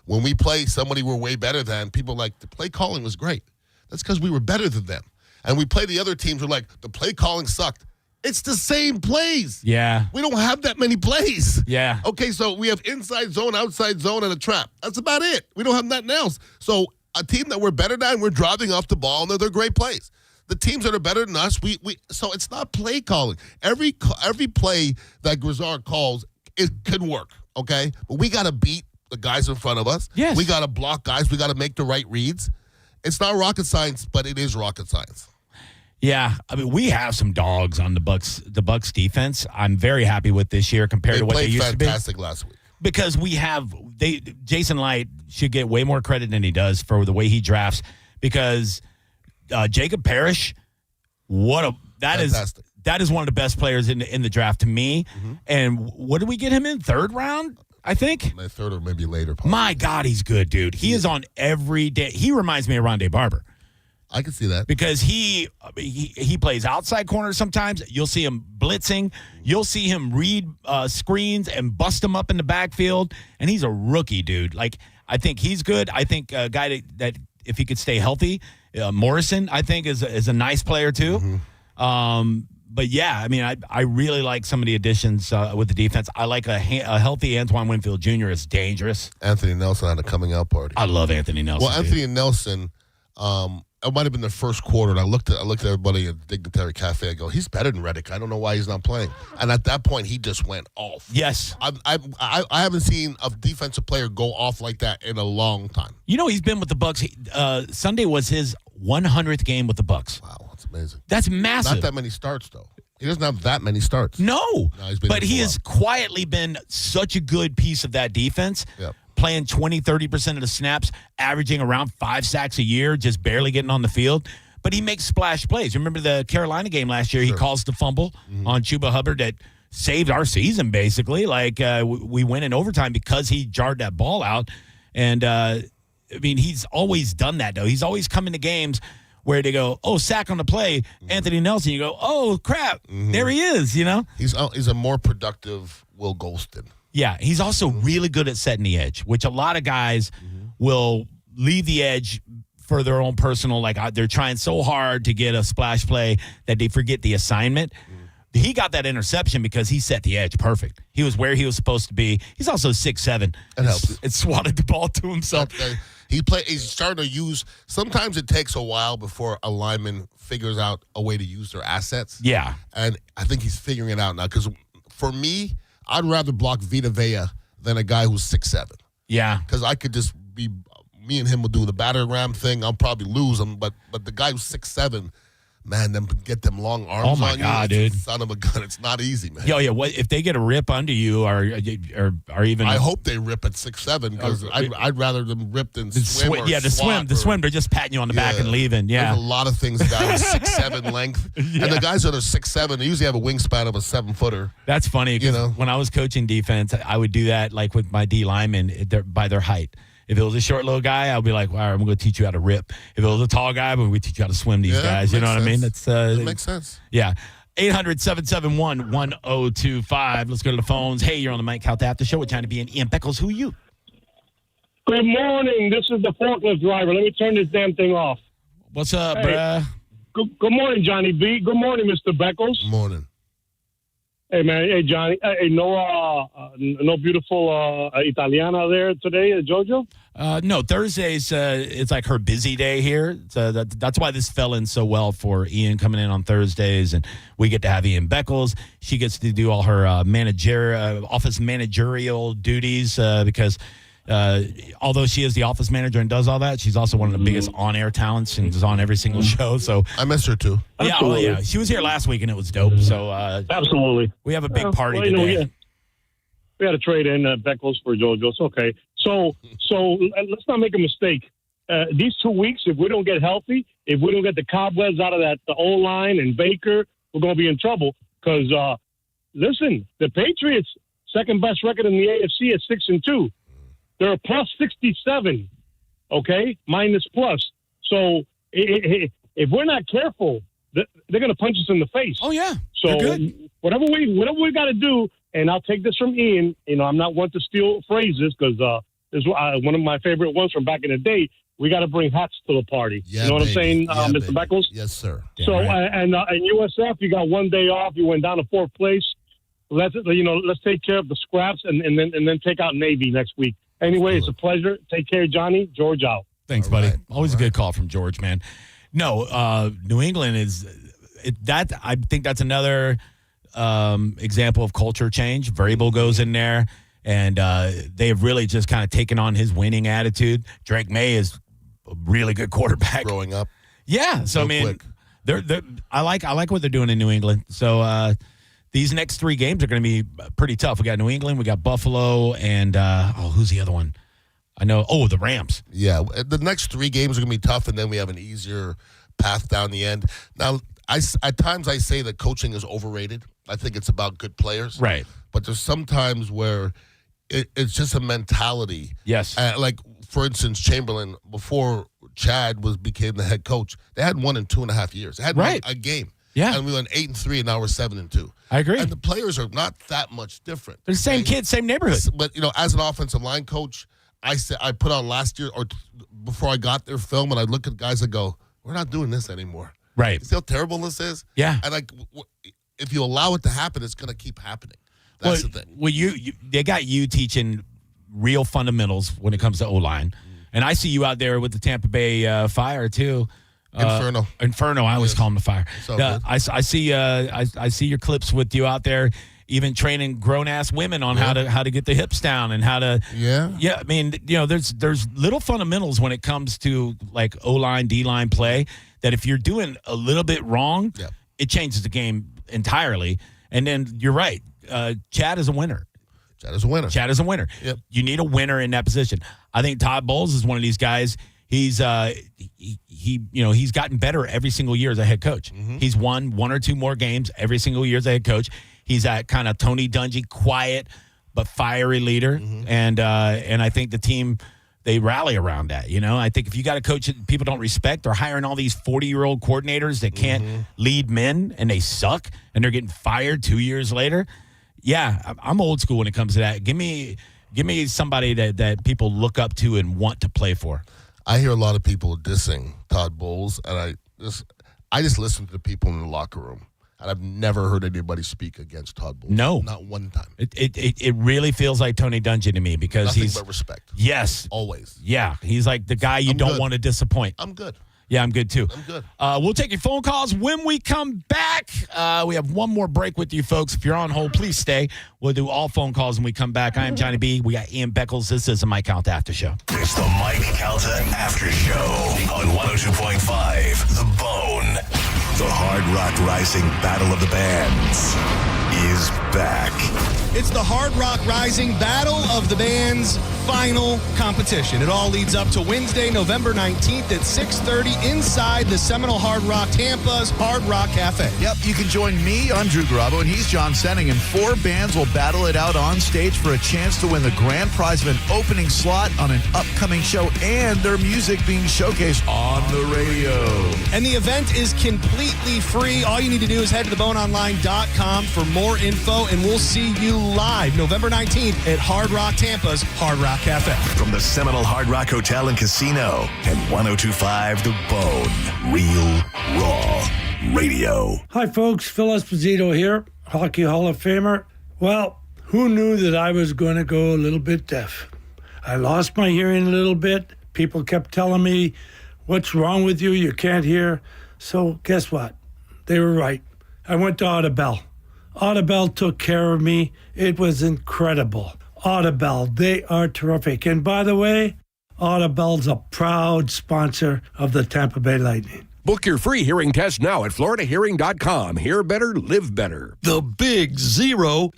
When we play somebody we're way better than, people like, the play calling was great. That's because we were better than them. And we play the other teams, we're like, the play calling sucked. It's the same plays. Yeah. We don't have that many plays. Yeah. Okay, so we have inside zone, outside zone, and a trap. That's about it. We don't have nothing else. So a team that we're better than, we're driving off the ball, and they're great plays. the teams that are better than us, we so it's not play calling. Every play that Grizzard calls, it could work, okay? But we got to beat the guys in front of us. Yes. We got to block guys. We got to make the right reads. It's not rocket science, but it is rocket science. Yeah, I mean, we have some dogs on the Bucks defense. I'm very happy with this year compared to what they used to be. They played fantastic last week. Because Jason Light should get way more credit than he does for the way he drafts. Because Jacob Parrish, that is one of the best players in the draft to me. Mm-hmm. And what did we get him in? Third round, I think? Third or maybe later. Probably. My God, he's good, dude. He is on every day. He reminds me of Rondé Barber. I can see that. Because he plays outside corner sometimes. You'll see him blitzing. You'll see him read screens and bust them up in the backfield. And he's a rookie, dude. Like, I think he's good. I think a guy that if he could stay healthy, Morrison, I think, is a nice player too. Mm-hmm. But, yeah, I mean, I really like some of the additions with the defense. I like a healthy Antoine Winfield Jr. is dangerous. Anthony Nelson had a coming out party. I love Anthony Nelson. Well, Anthony Nelson it might have been the first quarter, and I looked at everybody at Dignitary Cafe. I go, he's better than Reddick. I don't know why he's not playing. And at that point, he just went off. Yes. I haven't seen a defensive player go off like that in a long time. You know, he's been with the Bucks. Sunday was his 100th game with the Bucks. Wow, that's amazing. That's massive. Not that many starts, though. He doesn't have that many starts. No but he has quietly been such a good piece of that defense. Yep. Playing 20, 30% of the snaps, averaging around 5 sacks a year, just barely getting on the field. But he makes splash plays. Remember the Carolina game last year? Sure. He caused the fumble on Chuba Hubbard that saved our season, basically. Like, we went in overtime because he jarred that ball out. And, I mean, he's always done that, though. He's always come into games where they go, oh, sack on the play, Anthony Nelson. You go, oh, crap, there he is, you know? He's a more productive Will Golston. Yeah, he's also really good at setting the edge, which a lot of guys will leave the edge for their own personal, like they're trying so hard to get a splash play that they forget the assignment. He got that interception because he set the edge perfect. He was where he was supposed to be. He's also 6'7". That helps. It swatted the ball to himself. He's starting to use. Sometimes it takes a while before a lineman figures out a way to use their assets. Yeah, and I think he's figuring it out now. Because for me, I'd rather block Vita Vea than a guy who's 6'7". Yeah, because I could just be me and him will do the battering ram thing. I'll probably lose him, but the guy who's 6'7". Man, them get them long arms. Oh my God, dude! Son of a gun, it's not easy, man. Yeah. What if they get a rip under you, or even? I hope they rip at 6'7" because I'd rather them rip than swim. The swim. They're just patting you on the back and leaving. Yeah, there's a lot of things about 6'7" length, and the guys that are 6'7", they usually have a wingspan of a 7-footer. That's funny because when I was coaching defense, I would do that like with my D linemen by their height. If it was a short little guy, I'll be like, all right, I'm going to teach you how to rip. If it was a tall guy, I'm going to teach you how to swim these guys. You know what I mean? That makes sense. Yeah. 800-771-1025. Let's go to the phones. Hey, you're on the Mike Calta After Show with Johnny B and Ian Beckles. Who are you? Good morning. This is the forklift driver. Let me turn this damn thing off. What's up, bruh? Good morning, Johnny B. Good morning, Mr. Beckles. Morning. Hey, man. Hey, Johnny. Hey, no beautiful Italiana there today, Jojo? No, Thursdays, it's like her busy day here. So that's why this fell in so well for Ian coming in on Thursdays. And we get to have Ian Beckles. She gets to do all her office managerial duties because although she is the office manager and does all that, she's also one of the biggest on-air talents and is on every single show. So I miss her too. Yeah, she was here last week and it was dope. So absolutely, we have a big party today. We had to trade in Beckles for JoJo. It's okay. So let's not make a mistake. These 2 weeks, if we don't get healthy, if we don't get the cobwebs out of the O-line and Baker, we're going to be in trouble. Because listen, the Patriots, second best record in the AFC at 6-2. They're a plus 67, okay, minus plus. So if we're not careful, they're going to punch us in the face. Oh yeah. So whatever we got to do, and I'll take this from Ian. You know, I'm not one to steal phrases because this is one of my favorite ones from back in the day. We got to bring hats to the party. Yeah, you know what I'm saying, Mr. Baby. Beckles? Yes, sir. So and USF, you got 1 day off. You went down to 4th place. Let's take care of the scraps and then take out Navy next week. Anyway, It's a pleasure. Take care, Johnny. George out. Thanks, buddy. Always a good call from George, man. No, New England is that. I think that's another example of culture change. Vrabel goes in there, and they have really just kind of taken on his winning attitude. Drake May is a really good quarterback. Growing up. Yeah, so I mean, they're I like what they're doing in New England. So these next 3 games are going to be pretty tough. We got New England, we got Buffalo, and who's the other one? I know. Oh, the Rams. Yeah, the next 3 games are going to be tough, and then we have an easier path down the end. Now, at times I say that coaching is overrated. I think it's about good players. Right. But there's some times where it's just a mentality. Yes. Like, for instance, Chamberlain, before Chad became the head coach, they hadn't won in 2.5 years. They hadn't won a game. Yeah. And we went 8-3, and now we're 7-2. I agree. And the players are not that much different. They're the same kids, same neighborhood. But, as an offensive line coach, I put on last year or before I got their film, and I look at guys and go, we're not doing this anymore. Right. You see how terrible this is? Yeah. And if you allow it to happen, it's going to keep happening. That's the thing. Well, they got you teaching real fundamentals when it comes to O-line. And I see you out there with the Tampa Bay Fire, too. Inferno. I always call them the Fire. I see I see your clips with you out there, even training grown-ass women on how to get the hips down and how to I mean, there's little fundamentals when it comes to like O-line, D-line play that if you're doing a little bit wrong, it changes the game entirely. And then you're right. Chad is a winner. Chad is a winner. Yep. You need a winner in that position. I think Todd Bowles is one of these guys. He's he's gotten better every single year as a head coach. Mm-hmm. He's won 1 or 2 more games every single year as a head coach. He's that kind of Tony Dungy, quiet but fiery leader, and I think the team, they rally around that. I think if you got a coach that people don't respect, they're hiring all these 40-year-old coordinators that can't lead men and they suck and they're getting fired 2 years later. Yeah, I'm old school when it comes to that. Give me somebody that people look up to and want to play for. I hear a lot of people dissing Todd Bowles, and I just listen to the people in the locker room, and I've never heard anybody speak against Todd Bowles. No, not one time. It really feels like Tony Dungy to me because Nothing he's but respect. Yes, always. Yeah, he's like the guy you don't want to disappoint. I'm good. Yeah, I'm good too. I'm good. We'll take your phone calls when we come back. We have one more break with you folks. If you're on hold, please stay. We'll do all phone calls when we come back. I am Johnny B. We got Ian Beckles. This is the Mike Calta After Show. It's the Mike Calta After Show on 102.5 The Bone. The Hard Rock Rising Battle of the Bands is back. It's the Hard Rock Rising Battle of the Bands final competition. It all leads up to Wednesday, November 19th at 6:30 inside the Seminole Hard Rock Tampa's Hard Rock Cafe. Yep, you can join me, I'm Drew Garabo, and he's John Senning, and 4 bands will battle it out on stage for a chance to win the grand prize of an opening slot on an upcoming show and their music being showcased on the radio. And the event is completely free. All you need to do is head to theboneonline.com for more info, and we'll see you live November 19th at Hard Rock Tampa's Hard Rock Cafe. From the Seminole Hard Rock Hotel and Casino and 102.5 The Bone. Real, raw radio. Hi, folks. Phil Esposito here, Hockey Hall of Famer. Well, who knew that I was going to go a little bit deaf? I lost my hearing a little bit. People kept telling me, what's wrong with you? You can't hear. So guess what? They were right. I went to Audibel. Audibel took care of me. It was incredible. Audibel, they are terrific. And by the way, Audibel's a proud sponsor of the Tampa Bay Lightning. Book your free hearing test now at floridahearing.com. Hear better, live better. The big 000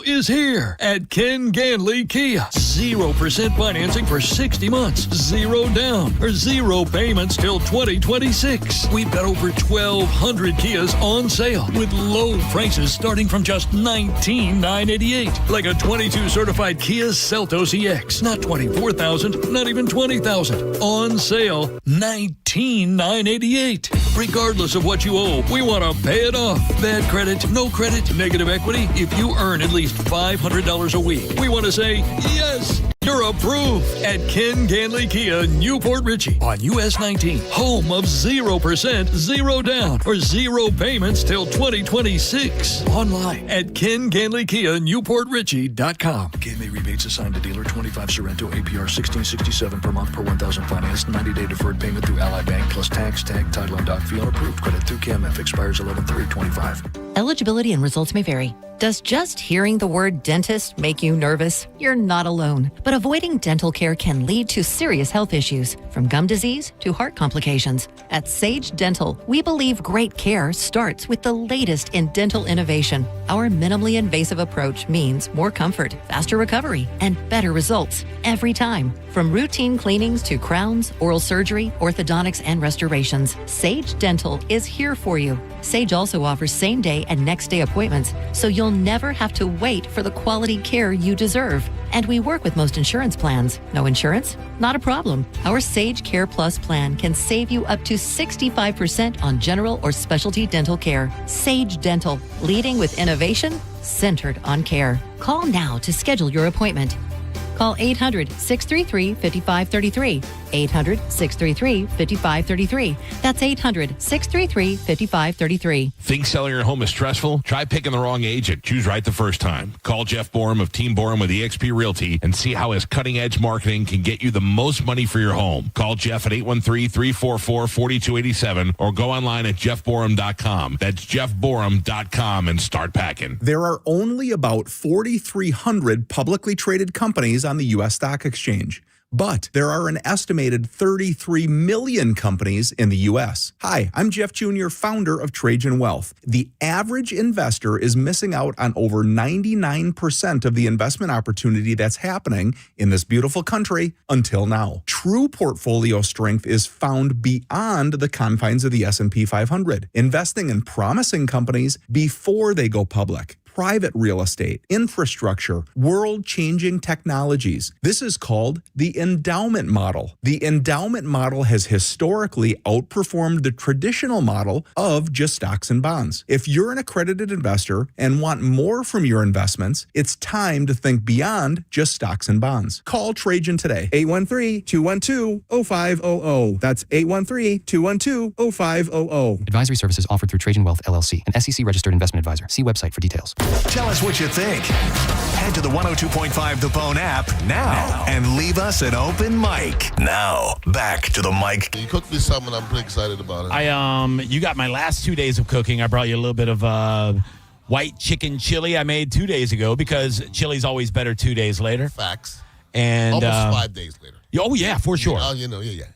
is here at Ken Ganley Kia. 0% financing for 60 months, 0 down, or 0 payments till 2026. We've got over 1,200 Kias on sale with low prices starting from just $19,988. Like a 22 certified Kia Seltos EX. Not $24,000, not even $20,000. On sale, $19,988. Regardless of what you owe, we want to pay it off. Bad credit, no credit, negative equity. If you earn at least $500 a week, we want to say yes. You're approved at Ken Ganley Kia, Newport Richey on US 19. Home of 0%, 0 down, or 0 payments till 2026. Online at KenGanleyKia, NewportRichey.com. Rebates assigned to dealer 25 Sorrento APR 1667 per month per 1,000 financed. 90-day deferred payment through Ally Bank plus tax, tag, title, and doc fee on approved credit through KMF expires 11/3/25. Eligibility and results may vary. Does just hearing the word dentist make you nervous? You're not alone. But avoiding dental care can lead to serious health issues, from gum disease to heart complications. At Sage Dental, we believe great care starts with the latest in dental innovation. Our minimally invasive approach means more comfort, faster recovery, and better results every time. From routine cleanings to crowns, oral surgery, orthodontics, and restorations, Sage Dental is here for you. Sage also offers same-day and next-day appointments, so you'll never have to wait for the quality care you deserve. And we work with most insurance plans. No insurance? Not a problem. Our Sage Care Plus plan can save you up to 65% on general or specialty dental care. Sage Dental, leading with innovation, centered on care. Call now to schedule your appointment. Call 800-633-5533. 800-633-5533. That's 800-633-5533. Think selling your home is stressful? Try picking the wrong agent. Choose right the first time. Call Jeff Borum of Team Borum with eXp Realty and see how his cutting-edge marketing can get you the most money for your home. Call Jeff at 813-344-4287 or go online at jeffborum.com. That's jeffborum.com and start packing. There are only about 4,300 publicly traded companies on the U.S. stock exchange. But there are an estimated 33 million companies in the U.S. Hi, I'm Jeff Jr., founder of Trajan Wealth. The average investor is missing out on over 99% of the investment opportunity that's happening in this beautiful country until now. True portfolio strength is found beyond the confines of the S&P 500, investing in promising companies before they go public. Private real estate, infrastructure, world-changing technologies. This is called the endowment model. The endowment model has historically outperformed the traditional model of just stocks and bonds. If you're an accredited investor and want more from your investments, it's time to think beyond just stocks and bonds. Call Trajan today, 813-212-0500. That's 813-212-0500. Advisory services offered through Trajan Wealth, LLC, an SEC-registered investment advisor. See website for details. Tell us what you think. Head to the 102.5 The Bone app now and leave us an open mic. Now, back to the mic. You cooked me something. I'm pretty excited about it. You got my last 2 days of cooking. I brought you a little bit of white chicken chili I made 2 days ago because chili's always better 2 days later. Facts. And almost 5 days later. Oh, yeah, for sure.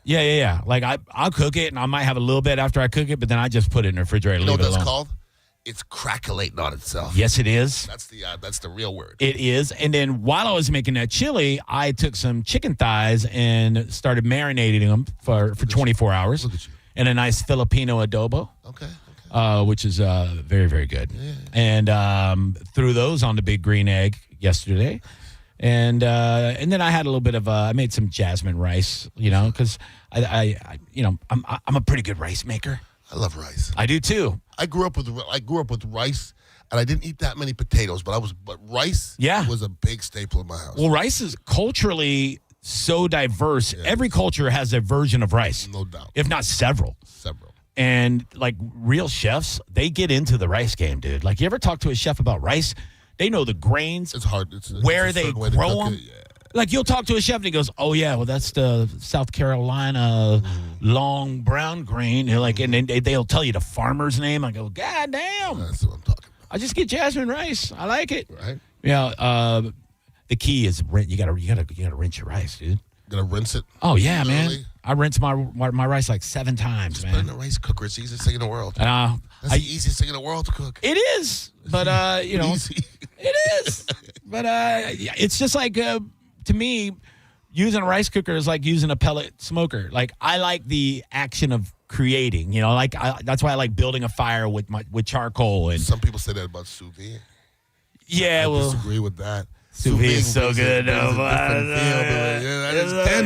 Yeah. Like, I'll cook it, and I might have a little bit after I cook it, but then I just put it in the refrigerator and leave it alone. You know what that's called? It's crackulating on itself. Yes, it is. That's the real word. It is. And then while I was making that chili, I took some chicken thighs and started marinating them for 24 hours in a nice Filipino adobo. Okay. Which is very, very good. Yeah. And threw those on the big green egg yesterday. And then I had a little bit of I made some jasmine rice, because I'm a pretty good rice maker. I love rice. I do too. I grew up with rice, and I didn't eat that many potatoes, but rice was a big staple in my house. Well, rice is culturally so diverse. Yeah. Every culture has a version of rice. No doubt. If not several. And like real chefs, they get into the rice game, dude. Like, you ever talk to a chef about rice? They know the grains. It's hard. Where they grow them. Yeah. Like, you'll talk to a chef and he goes, "Oh yeah, well that's the South Carolina long brown grain." They're like, and then they'll tell you the farmer's name. I go, "God damn!" That's what I'm talking about. I just get jasmine rice. I like it. Right. Yeah. The key is you gotta rinse your rice, dude. Gonna rinse it? Oh yeah, man. I rinse my rice like 7 times, just man. Put it in a rice cooker. It's the easiest thing in the world. That's the easiest thing in the world to cook. It is, but Easy. It is. But it's just like to me, using a rice cooker is like using a pellet smoker. Like, I like the action of creating. That's why I like building a fire with charcoal. And some people say that about sous vide. Yeah, I disagree with that. Sous vide is so good.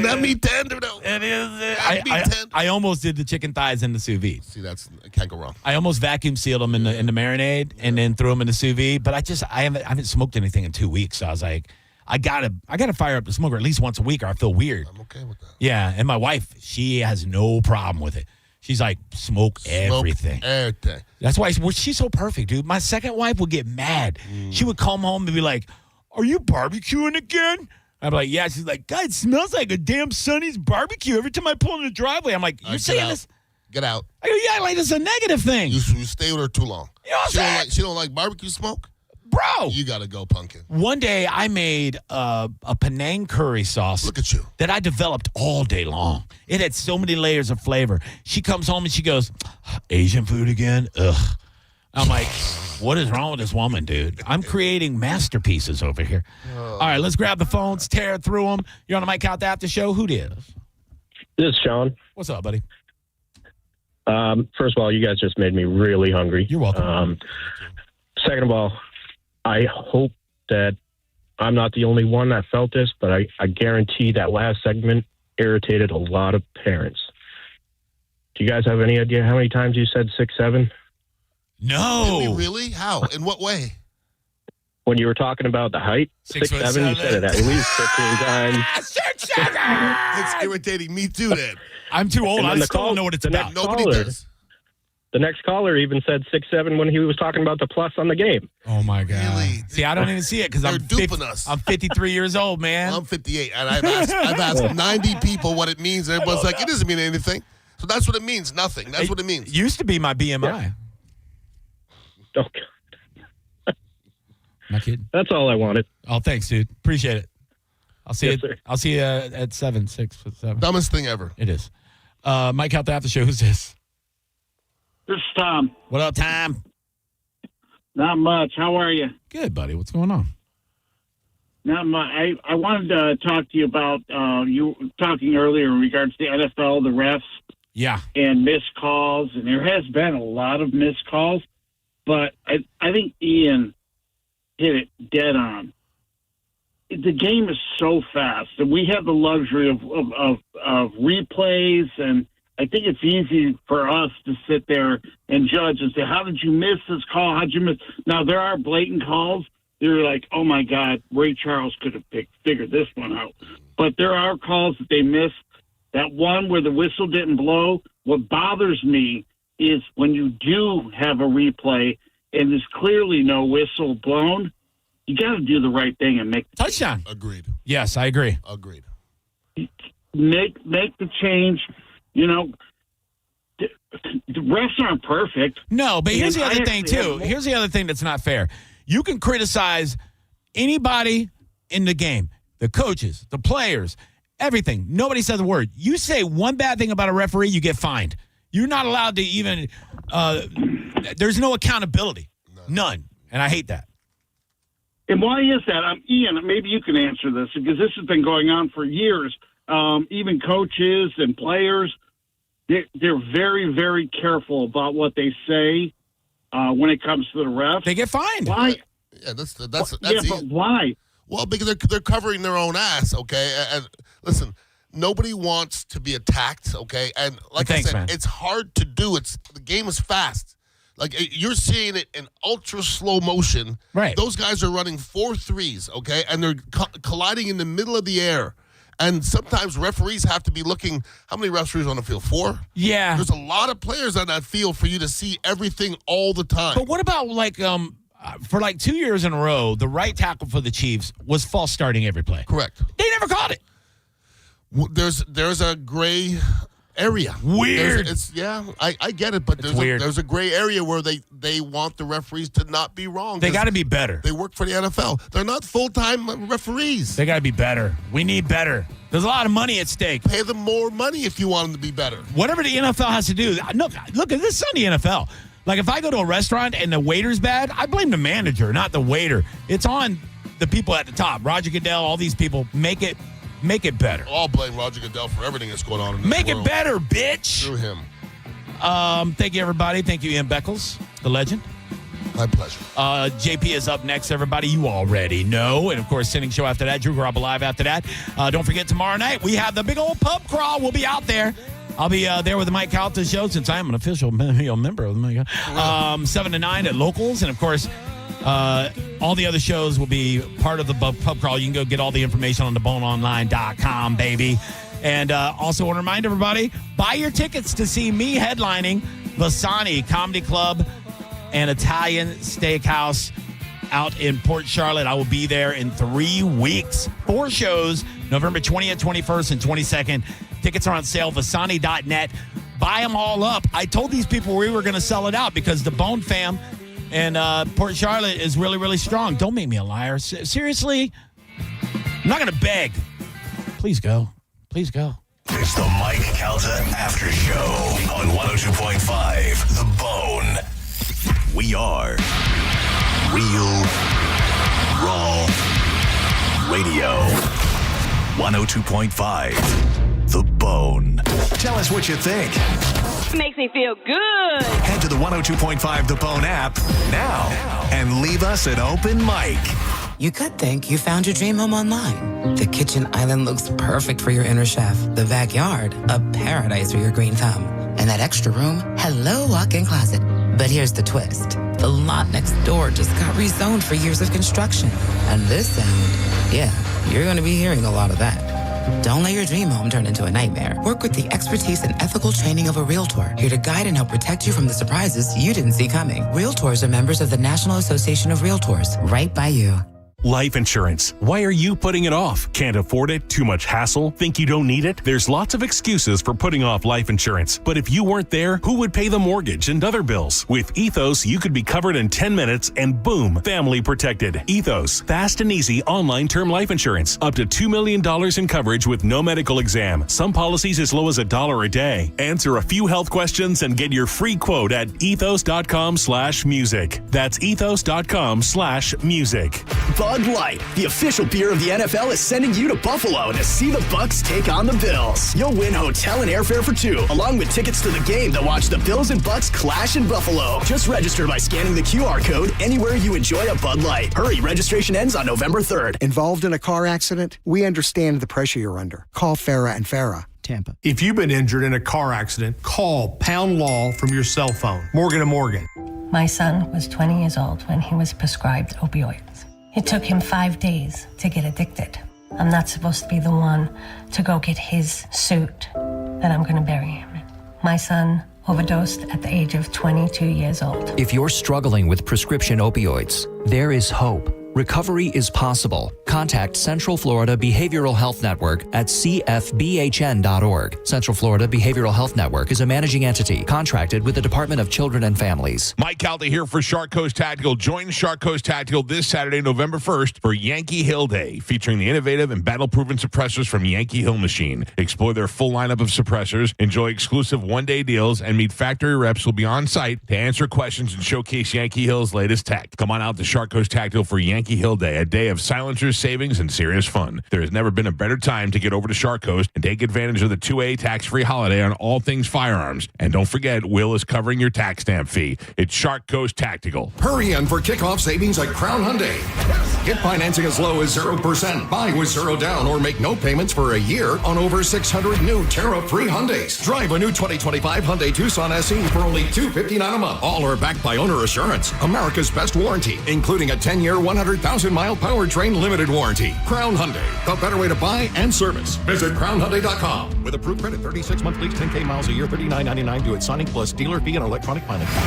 That meat tender, though. It is. I almost did the chicken thighs in the sous vide. See, I can't go wrong. I almost vacuum sealed them in the marinade and then threw them in the sous vide. But I haven't smoked anything in 2 weeks. So I was like, I gotta fire up the smoker at least once a week or I feel weird. I'm okay with that. Yeah, and my wife, she has no problem with it. She's like, smoke everything. Everything. That's why she's so perfect, dude. My second wife would get mad. She would come home and be like, are you barbecuing again? I'd be like, yeah. She's like, God, it smells like a damn Sonny's barbecue every time I pull in the driveway. I'm like, you're saying this? Get out. I go, yeah, like it's a negative thing. You stay with her too long. You know what I'm saying? She don't like barbecue smoke? Bro. You got to go, Pumpkin. One day I made a Penang curry sauce. Look at you. That I developed all day long. It had so many layers of flavor. She comes home and she goes, Asian food again? Ugh. I'm like, what is wrong with this woman, dude? I'm creating masterpieces over here. All right, let's grab the phones, tear through them. You're on the Mike Calta After Show. Who did? This is Sean. What's up, buddy? First of all, you guys just made me really hungry. You're welcome. Second of all, I hope that I'm not the only one that felt this, but I guarantee that last segment irritated a lot of parents. Do you guys have any idea how many times you said 6'7"? No. Really? How? In what way? When you were talking about the height, 6'7", you said it at least 15 times. 6'7". It's irritating me too, then. I'm too old. I still don't know what it's about. Nobody does. The next caller even said 6'7" when he was talking about the plus on the game. Oh, my God. Really? See, I don't even see it because I'm duping us. I'm 53 years old, man. Well, I'm 58, and I've asked 90 people what it means, and everyone's like, it doesn't mean anything. So that's what it means, nothing. That's what it means. It used to be my BMI. Yeah. Oh, God. Not kidding. That's all I wanted. Oh, thanks, dude. Appreciate it. I'll see Yes, you. sir. I'll see you at 7. Dumbest thing ever. It is. Mike Calta After Show. Who's this? This is Tom. What up, Tom? Not much. How are you? Good, buddy. What's going on? Not much. I wanted to talk to you about you were talking earlier in regards to the NFL, the refs, Yeah. and missed calls, and there has been a lot of missed calls, but I think Ian hit it dead on. The game is so fast, and we have the luxury of replays, and I think it's easy for us to sit there and judge and say, how did you miss this call? How'd you miss? Now, there are blatant calls. They're like, oh, my God, Ray Charles could have figured this one out. But there are calls that they missed. That one where the whistle didn't blow, what bothers me is when you do have a replay and there's clearly no whistle blown, you got to do the right thing and make the touchdown. Agreed. Yes, I agree. Agreed. Make the change. You know, the refs aren't perfect. No, but here's the And other I thing, actually too. have- Here's the other thing that's not fair. You can criticize anybody in the game, the coaches, the players, everything. Nobody says a word. You say one bad thing about a referee, you get fined. You're not allowed to even there's no accountability. None. And I hate that. And why is that? Ian, maybe you can answer this because this has been going on for years. Even coaches and players, they're very, very careful about what they say when it comes to the refs. They get fined. Why? Yeah, that's yeah, easy. but why? Well, because they're covering their own ass, okay? And listen, nobody wants to be attacked, okay? And like Thanks, I said, man. it's hard to do. The game is fast. Like you're seeing it in ultra slow motion. Right. Those guys are running 4 threes, okay? And they're colliding in the middle of the air. And sometimes referees have to be looking. How many referees on the field? 4? Yeah. There's a lot of players on that field for you to see everything all the time. But what about for 2 years in a row, the right tackle for the Chiefs was false starting every play. Correct. They never caught it. There's a gray area. Weird. I get it, but weird. There's a gray area where they want the referees to not be wrong. They got to be better. They work for the NFL. They're not full-time referees. They got to be better. We need better. There's a lot of money at stake. Pay them more money if you want them to be better. Whatever the NFL has to do. Look, this is on the NFL. Like, if I go to a restaurant and the waiter's bad, I blame the manager, not the waiter. It's on the people at the top. Roger Goodell, all these people. Make it better. I'll blame Roger Goodell for everything that's going on in this Make world. it better, bitch. Through him. Thank you, everybody. Thank you, Ian Beckles, the legend. My pleasure. JP is up next, everybody. You already know. And, of course, Sending Show after that. Drew Garabo Live after that. Don't forget, tomorrow night, we have the big old pub crawl. We'll be out there. I'll be there with the Mike Calta Show since I am an official member of the Mike. 7 to 9 at Locals. And, of course, All the other shows will be part of the pub crawl. You can go get all the information on theboneonline.com, baby. And also want to remind everybody, buy your tickets to see me headlining Vasani Comedy Club and Italian Steakhouse out in Port Charlotte. I will be there in 3 weeks. 4 shows, November 20th, 21st, and 22nd. Tickets are on sale, Vasani.net. Buy them all up. I told these people we were going to sell it out because the Bone Fam and Port Charlotte is really, really strong. Don't make me a liar. Seriously? I'm not going to beg. Please go. Please go. It's the Mike Calta After Show on 102.5 The Bone. We are Real Raw Radio. 102.5 The Bone. Tell us what you think. Makes me feel good. Head to the 102.5 The Bone app now and leave us an open mic. You could think you found your dream home online. The kitchen island looks perfect for your inner chef. The backyard, a paradise for your green thumb. And that extra room, hello walk-in closet. But here's the twist. The lot next door just got rezoned for years of construction. And this sound, yeah, you're going to be hearing a lot of that. Don't let your dream home turn into a nightmare. Work with the expertise and ethical training of a Realtor, here to guide and help protect you from the surprises you didn't see coming. Realtors are members of the National Association of Realtors, right by you. Life insurance. Why are you putting it off? Can't afford it? Too much hassle? Think you don't need it? There's lots of excuses for putting off life insurance. But if you weren't there, who would pay the mortgage and other bills? With Ethos, you could be covered in 10 minutes and boom, family protected. Ethos, fast and easy online term life insurance. Up to $2 million in coverage with no medical exam. Some policies as low as $1 a day. Answer a few health questions and get your free quote at ethos.com/music. That's ethos.com/music. Bud Light, the official beer of the NFL, is sending you to Buffalo to see the Bucs take on the Bills. You'll win hotel and airfare for 2, along with tickets to the game to watch the Bills and Bucs clash in Buffalo. Just register by scanning the QR code anywhere you enjoy a Bud Light. Hurry, registration ends on November 3rd. Involved in a car accident? We understand the pressure you're under. Call Farah and Farah. Tampa. If you've been injured in a car accident, call Pound Law from your cell phone. Morgan & Morgan. My son was 20 years old when he was prescribed opioids. It took him 5 days to get addicted. I'm not supposed to be the one to go get his suit that I'm going to bury him in. My son overdosed at the age of 22 years old. If you're struggling with prescription opioids, there is hope. Recovery is possible. Contact Central Florida Behavioral Health Network at cfbhn.org. Central Florida Behavioral Health Network is a managing entity contracted with the Department of Children and Families. Mike Calta here for Shark Coast Tactical. Join Shark Coast Tactical this Saturday, November 1st for Yankee Hill Day, featuring the innovative and battle-proven suppressors from Yankee Hill Machine. Explore their full lineup of suppressors, enjoy exclusive one-day deals, and meet factory reps who will be on site to answer questions and showcase Yankee Hill's latest tech. Come on out to Shark Coast Tactical for Yankee Hill Day, a day of silencers, savings, and serious fun. There has never been a better time to get over to Shark Coast and take advantage of the 2A tax-free holiday on all things firearms. And don't forget, Will is covering your tax stamp fee. It's Shark Coast Tactical. Hurry in for kickoff savings at Crown Hyundai. Get financing as low as 0%. Buy with 0 down or make no payments for a year on over 600 new tariff-free Hyundais. Drive a new 2025 Hyundai Tucson SE for only $259 a month. All are backed by owner assurance, America's best warranty, including a 10-year, 100,000-mile powertrain limited warranty. Crown Hyundai, the better way to buy and service. Visit crownhyundai.com. With approved credit, 36-month lease, 10K miles a year, $39.99 due at signing, plus dealer fee and electronic financing.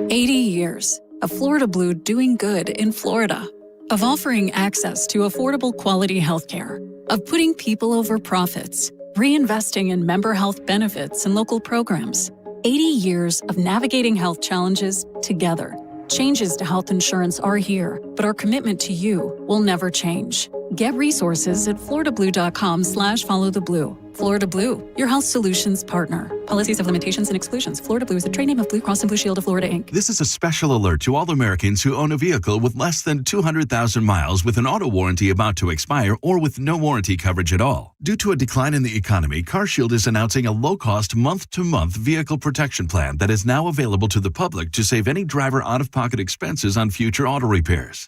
80 years of Florida Blue doing good in Florida. Of offering access to affordable quality health care. Of putting people over profits. Reinvesting in member health benefits and local programs. 80 years of navigating health challenges together. Changes to health insurance are here, but our commitment to you will never change. Get resources at floridablue.com/followtheblue. Florida Blue, your health solutions partner. Policies have limitations and exclusions. Florida Blue is a trade name of Blue Cross and Blue Shield of Florida, Inc. This is a special alert to all Americans who own a vehicle with less than 200,000 miles with an auto warranty about to expire or with no warranty coverage at all. Due to a decline in the economy, CarShield is announcing a low-cost month-to-month vehicle protection plan that is now available to the public to save any driver out-of-pocket expenses on future auto repairs.